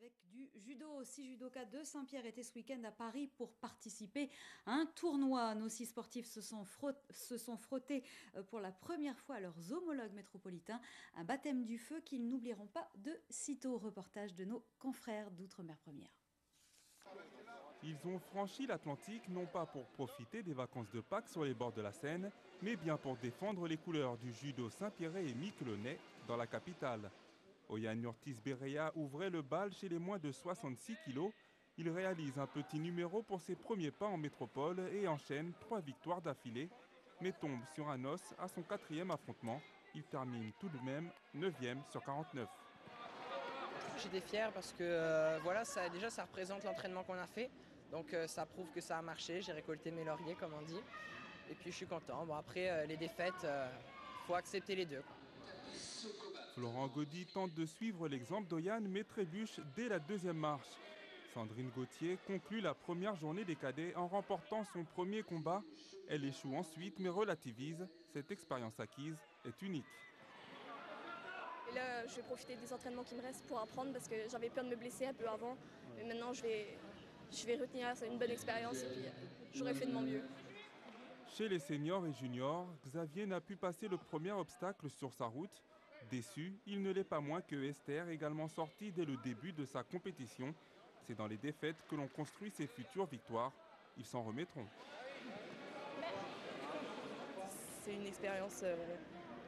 Avec du judo. 6 judokas de Saint-Pierre étaient ce week-end à Paris pour participer à un tournoi. Nos 6 sportifs se sont frottés pour la première fois à leurs homologues métropolitains. Un baptême du feu qu'ils n'oublieront pas de sitôt. Reportage de nos confrères d'Outre-mer Première. Ils ont franchi l'Atlantique non pas pour profiter des vacances de Pâques sur les bords de la Seine, mais bien pour défendre les couleurs du judo Saint-Pierrais et Miquelonais dans la capitale. Oyan Urtis Berea ouvrait le bal chez les moins de 66 kilos. Il réalise un petit numéro pour ses premiers pas en métropole et enchaîne 3 victoires d'affilée, mais tombe sur un os à son 4e affrontement. Il termine tout de même 9e sur 49. J'étais fier parce que voilà, déjà ça représente l'entraînement qu'on a fait. Donc ça prouve que ça a marché, j'ai récolté mes lauriers comme on dit. Et puis je suis content. Bon après les défaites, faut accepter les deux, quoi. Florent Gaudy tente de suivre l'exemple d'Oyan mais trébuche dès la 2e marche. Sandrine Gauthier conclut la première journée des cadets en remportant son premier combat. Elle échoue ensuite mais relativise. Cette expérience acquise est unique. Et là, je vais profiter des entraînements qui me restent pour apprendre parce que j'avais peur de me blesser un peu avant. Mais maintenant, je vais retenir, c'est une bonne expérience et puis j'aurai fait de mon mieux. Chez les seniors et juniors, Xavier n'a pu passer le premier obstacle sur sa route. Déçu, il ne l'est pas moins que Esther, également sortie dès le début de sa compétition. C'est dans les défaites que l'on construit ses futures victoires. Ils s'en remettront. C'est une expérience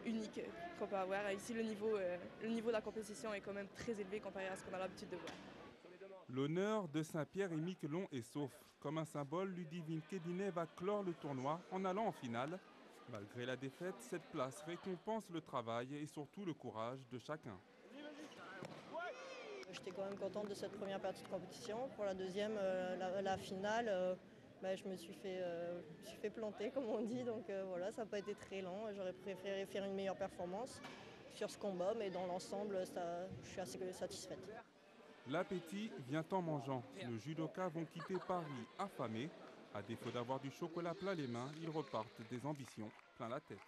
unique qu'on peut avoir. Ici, le niveau de la compétition est quand même très élevé comparé à ce qu'on a l'habitude de voir. L'honneur de Saint-Pierre et Miquelon est sauf. Comme un symbole, Ludivine Kédinet va clore le tournoi en allant en finale. Malgré la défaite, cette place récompense le travail et surtout le courage de chacun. J'étais quand même contente de cette première partie de compétition. Pour la deuxième, la finale, je me suis fait planter, comme on dit. Donc voilà, ça n'a pas été très lent. J'aurais préféré faire une meilleure performance sur ce combat, mais dans l'ensemble, je suis assez satisfaite. L'appétit vient en mangeant. Nos judokas vont quitter Paris affamés. À défaut d'avoir du chocolat plein les mains, ils repartent des ambitions plein la tête.